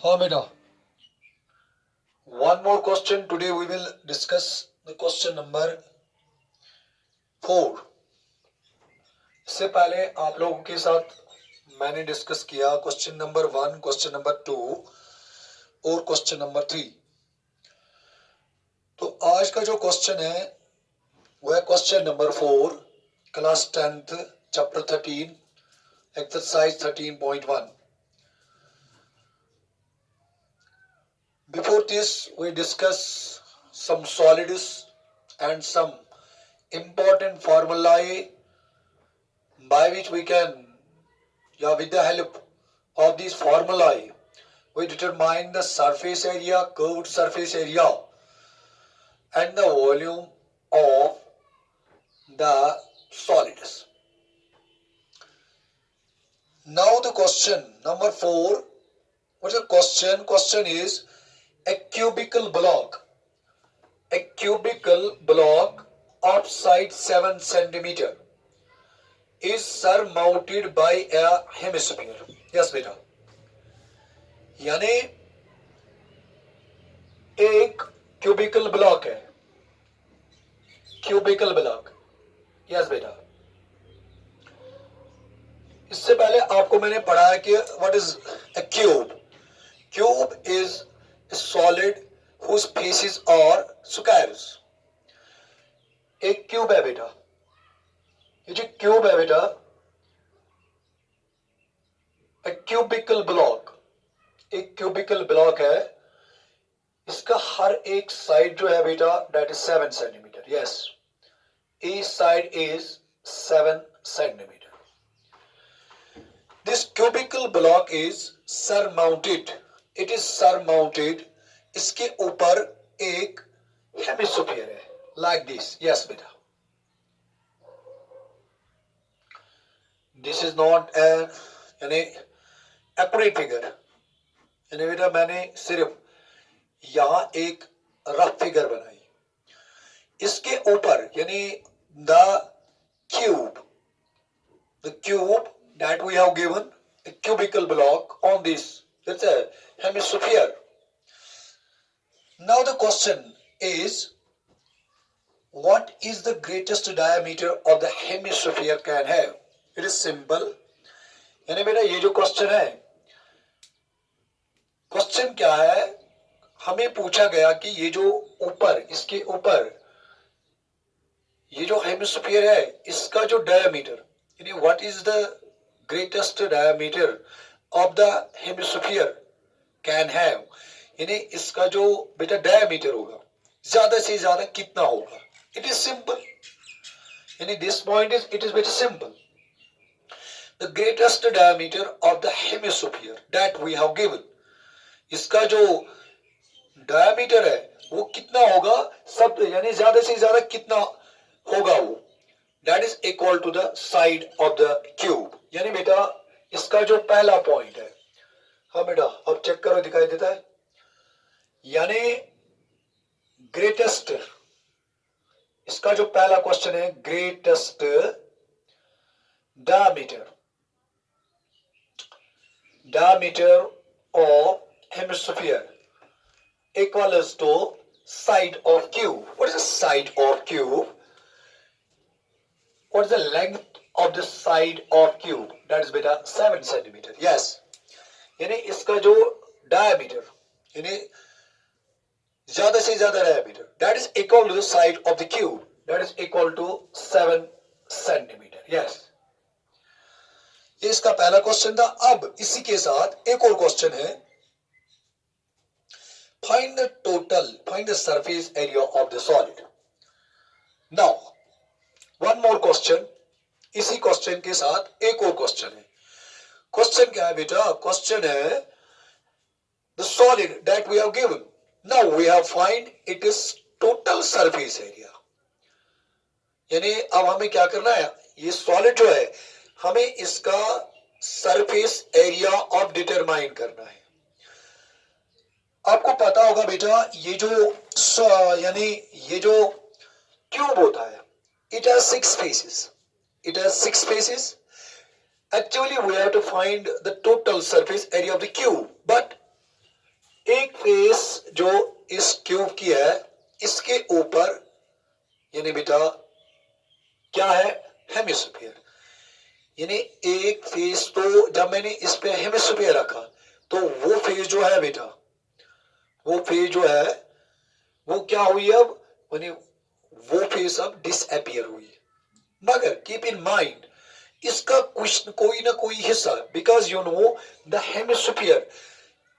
हाँ बेटा. One more question. Today we will discuss the question number 4. इससे पहले आप लोगों के साथ मैंने डिस्कस किया क्वेश्चन नंबर 1, क्वेश्चन नंबर 2 और क्वेश्चन नंबर 3. तो आज का जो क्वेश्चन है वो है question number 4, class 10th, chapter 13, exercise 13.1. Before this, we discuss some solids and some important formulae by which we can, with the help of these formulae, we determine the surface area, curved surface area, and the volume of the solids. Now the question number 4. What is the question? Question is a cubical block. A cubical block of side 7 centimeter is surmounted by a hemisphere. Yes बेटा. यानी एक cubical block है. Cubical block. Yes बेटा. इससे पहले आपको मैंने पढ़ा है कि what is a cube. Cube is solid whose faces are squares. एक क्यूब है बेटा. ये जो क्यूब है बेटा, a cubical block, एक क्यूबिकल ब्लॉक है. इसका हर एक साइड जो है बेटा that is 7 centimeter. Yes, each side is 7 centimeter. This cubical block is surmounted. It is surmounted. इसके ऊपर एक हेमिस्फीयर है like this. Yes बेटा. This is not a यानी accurate figure. यानी बेटा मैंने सिर्फ यहां एक रफ फिगर बनाई. इसके ऊपर यानी the cube that we have given a cubical block on this, it's a hemisphere. Now the question is, what is the greatest diameter of the hemisphere can have? It is simple. यानी बेटा ये जो question है, question क्या है, हमें पूछा गया कि ये जो ऊपर, इसके ऊपर ये जो हेमिस्फीयर है इसका जो डायमीटर, यानी what is the greatest diameter of the hemisphere can have, यानी इसका जो बेटा डायमीटर होगा ज्यादा से ज्यादा कितना होगा. It is simple. यानी this point is it is very simple. The greatest diameter of the hemisphere that we have given, इसका जो डायमीटर है वो कितना होगा, सब यानी ज्यादा से ज्यादा कितना होगा वो, that is equal to the side of the cube. यानी बेटा इसका जो पहला पॉइंट है, हाँ बेटा अब चेक करो दिखाई देता है, यानी ग्रेटेस्ट, इसका जो पहला क्वेश्चन है greatest diameter of hemisphere equals to side of cube. What is the side of cube? What is the length of the side of cube? That is beta 7 centimeter. Yes. यानी इसका जो diameter, यानी ज्यादा से ज्यादा diameter, that is equal to the side of the cube. That is equal to 7 centimeter. Yes. ये इसका पहला क्वेश्चन था. अब इसी के साथ एक और क्वेश्चन है. Find the surface area of the solid. Now, one more question. इसी क्वेश्चन के साथ एक और क्वेश्चन है. क्वेश्चन क्या है बेटा? क्वेश्चन है the solid that we have given. Now we have find it is total surface area. यानी अब हमें क्या करना है, ये सॉलिड जो है हमें इसका सरफेस एरिया ऑफ डिटरमाइन करना है. आपको पता होगा बेटा ये जो यानी ये जो क्यूब होता है, it has 6 faces. It has 6 faces. Actually we have to find the total surface area of the cube, but एक फेस जो इस क्यूब की है, इसके ऊपर यानी बेटा क्या है, हेमिस्फीयर। यानी एक फेस, तो जब मैंने इस पे हेमिस्फीयर रखा तो वो फेस जो है बेटा, वो फेस जो है वो क्या हुई अब, यानी वो फेस अब डिसअपियर हुई। मगर कीप इन माइंड, इसका कुछ कोई ना कोई हिस्सा, because you know the hemisphere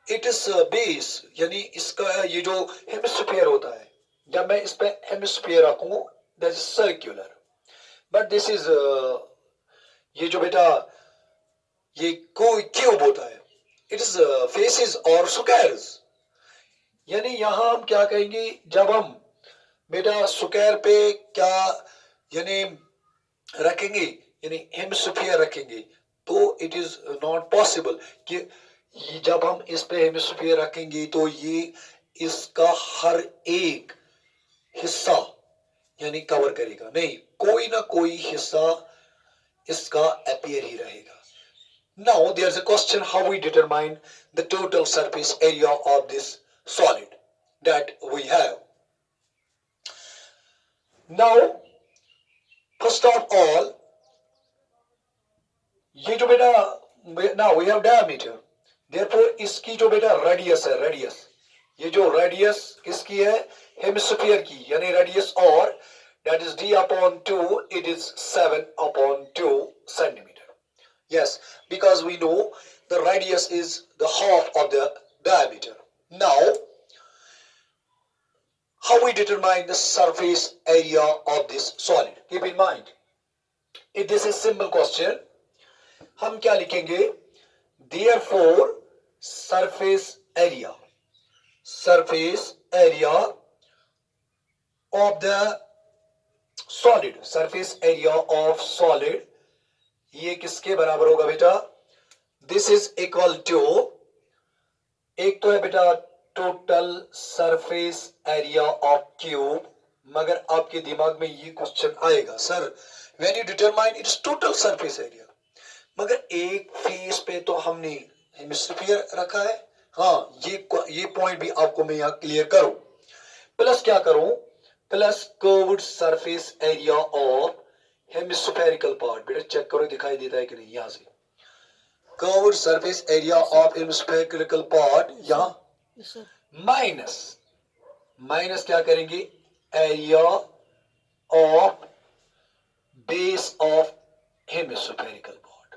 it is base, यानी इसका ये जो हेमिस्फीयर होता है, जब मैं इस पे हेमिस्फीयर रखूं that is circular, but this is ये जो बेटा ये कोई क्यूब होता है, इट इज फेसेस और स्क्वायर्स। यानी यहां हम क्या कहेंगे, जब हम बेटा स्क्वायर पे क्या यानी रखेंगे, यानी हेमिस्फीयर रखेंगे, तो इट इज नॉट पॉसिबल कि जब हम इस पे हेमिस्फीयर रखेंगे तो ये इसका हर एक हिस्सा यानी कवर करेगा, नहीं, कोई ना कोई हिस्सा इसका अपीयर ही रहेगा। Now there's a question how we determine the total surface area of this solid that we have. Now first of all, ये जो बेटा now we have diameter, therefore इसकी जो बेटा रेडियस है, रेडियस, ये जो रेडियस किसकी है, हेमिस्फीयर की, यानी रेडियस और that is d upon 2, it is 7 upon 2 centimeter. Yes, because we know the radius is the half of the diameter. Now, how we determine the surface area of this solid? Keep in mind, if this is simple question, हम क्या लिखेंगे, therefore surface area of the solid, surface area of solid, ये किसके बराबर होगा बेटा, this is equal to, एक तो है बेटा total surface area of cube, मगर आपके दिमाग में ये क्वेश्चन आएगा, sir when you determine its total surface area, मगर एक फेस पे तो हमने हेमिस्फीयर रखा है। हाँ, ये पॉइंट भी आपको मैं यहाँ क्लियर करूं, प्लस क्या करूं, plus curved surface area of hemispherical part, बेटा चेक करो दिखाई देता है कि नहीं, यहां से curved surface area of hemispherical part, यहां माइनस, माइनस क्या करेंगे, area of base of hemispherical part,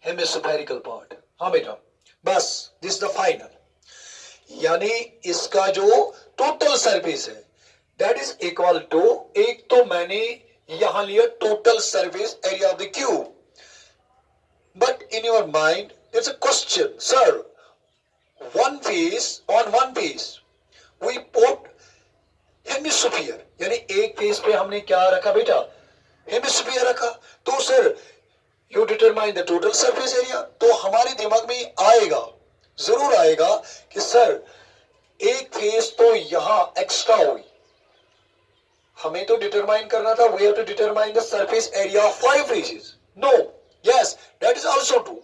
hemispherical part, हाँ बेटा, बस दिस द फाइनल, यानी इसका जो टोटल सरफेस है दैट इज इक्वल टू, एक तो मैंने यहां लिया total surface area of the cube, but in your mind there's a question, sir, on one face we put hemisphere, यानी एक फेस पे हमने क्या रखा बेटा, हेमिस्फीयर रखा, तो sir you determine the total surface area, तो हमारे दिमाग में आएगा, जरूर आएगा कि सर एक फेस तो यहां एक्स्ट्रा हुई, हमें तो डिटरमाइन करना था, we have to determine the surface area of 5 faces, no, yes that is also true.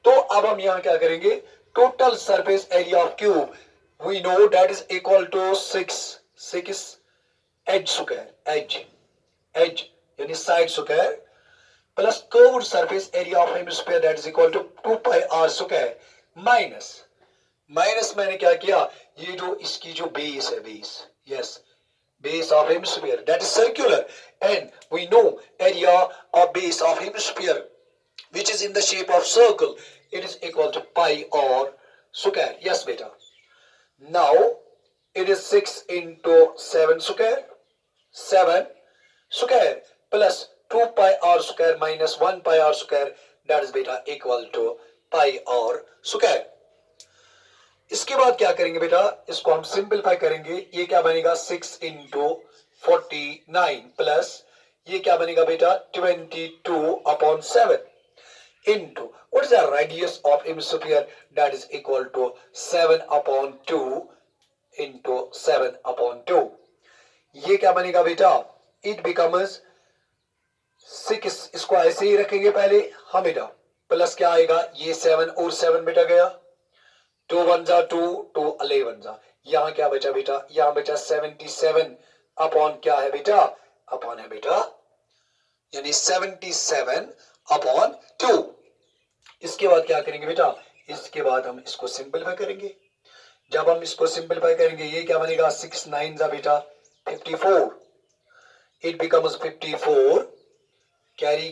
तो अब हम यहां क्या करेंगे, total surface area of cube we know that is equal to 6 edge square, edge यानी side square, plus curved surface area of hemisphere that is equal to 2 pi r square, minus, minus मैंने क्या किया, ये जो इसकी जो base है, base, yes, base of hemisphere that is circular, and we know area of base of hemisphere which is in the shape of circle, it is equal to pi or square. Yes beta, now it is 6 into 7 square, 7 square plus 2 pi r square minus 1 pi r square, that is beta equal to pi r square. इसके बाद क्या करेंगे बेटा, इसको हम simplify करेंगे, ये क्या बनेगा 6 इंटू 49 प्लस ये क्या बनेगा बेटा 22 upon 7 into what is the radius of hemisphere, that is equal to 7 upon 2 into 7 upon 2, ये क्या बनेगा बेटा, इट बिकम्स 6, इसको ऐसे ही रखेंगे पहले, हाँ बेटा, प्लस क्या आएगा, ये 7 और 7 बेटा गया, 2 1 जा 2, 2 11 जा, यहाँ क्या बचा बेटा, यहाँ बचा 77 अपॉन क्या है बेटा, अपॉन है बेटा यानी 77 अपॉन 2। इसके बाद क्या करेंगे बेटा, इसके बाद हम इसको सिंपलीफाई करेंगे। जब हम इसको सिंपलीफाई करेंगे ये क्या बनेगा, 6 9 जा बेटा 54, इट बिकम्स 54, कैरी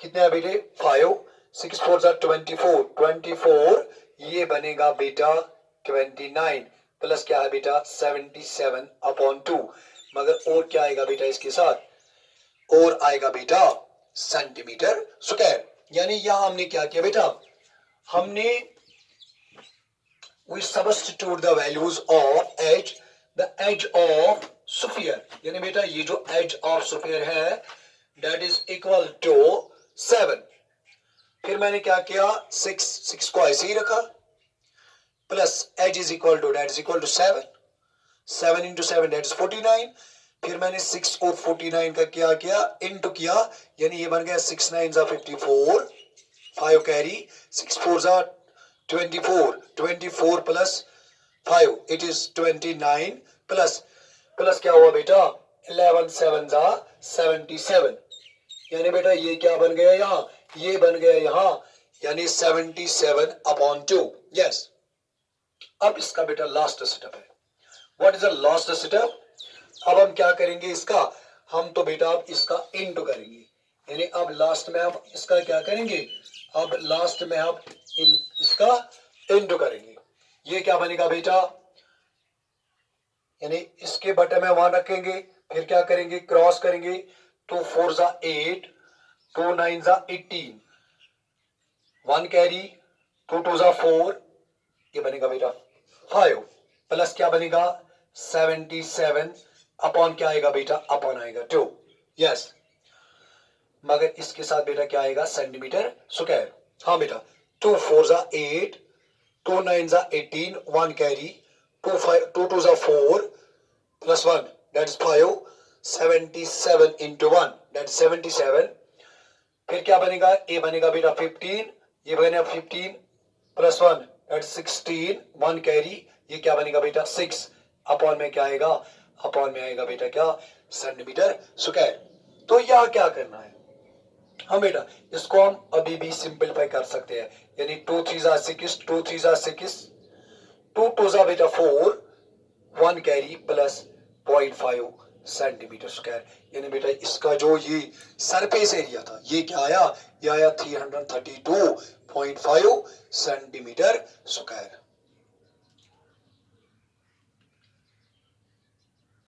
कितने है बेटे 5, 6 4 जा 24, 24 ये बनेगा बेटा 29 प्लस क्या है बेटा 77 अपॉन 2। मगर और क्या आएगा बेटा इसके साथ, और आएगा बेटा सेंटीमीटर स्क्वायर। यानी यहां हमने क्या किया बेटा, हमने we substitute the values of edge, the edge of sphere, यानी बेटा ये जो edge of sphere है that is equal to 7। फिर मैंने क्या किया, 6 को ऐसे ही रखा plus edge is equal to that is equal to 7, 7 into 7 that is 49। फिर मैंने 6 और 49 का क्या किया, इंटू किया, यानी ये बन गया 6 9 जा 54, 5 कैरी, 6 4 जा 24, 24 plus 5 it is 29 plus plus क्या हुआ बेटा 11 7 जा 77, यानी बेटा ये क्या बन गया यहाँ, ये बन गया यहाँ यानी 77 अपॉन 2। यस, अब इसका बेटा लास्ट स्टेप है। What is the last step, अब हम क्या करेंगे इसका, हम तो बेटा अब इसका इनटू करेंगे, यानी अब लास्ट में हम इसका क्या करेंगे, अब लास्ट में हम इसका इनटू करेंगे। ये क्या बनेगा बेटा, यानी इसके बटे में 1 रखेंगे, फिर क्या करेंगे क्रॉस करेंगे, 2 4 जा 8, 2 9 जा 18, 1 कैरी, 2 2 जा 4, ये बनेगा बेटा 5 प्लस क्या बनेगा 77 अपॉन क्या आएगा बेटा, अपॉन आएगा 2। यस, मगर इसके साथ बेटा क्या आएगा सेंटीमीटर स्क्वायर। हाँ बेटा 2 4 जा 8, 2 9 जा 18, 1 कैरी, 2 2 जा 4 plus 1 that is 5, 77 into 1 that is 77। फिर क्या बनेगा, ए बनेगा बेटा 15, ये बनेगा 15 प्लस 1 दैट इज 16, 1 कैरी, ये क्या बनेगा बेटा 6 अपॉन में क्या आएगा, अपॉन में आएगा बेटा क्या सेंटीमीटर स्क्वायर। तो यह क्या करना है, हाँ बेटा इसको हम अभी भी सिंपलीफाई कर सकते हैं, यानी 2 3 जा 6, 2 3 जा 6, 2 2 जा बेटा 4, 1 कैरी प्लस 0.5 सेंटीमीटर स्क्वायर। यानी बेटा इसका जो ये सरफेस एरिया था ये क्या आया, ये आया 332.5 सेंटीमीटर स्क्वायर।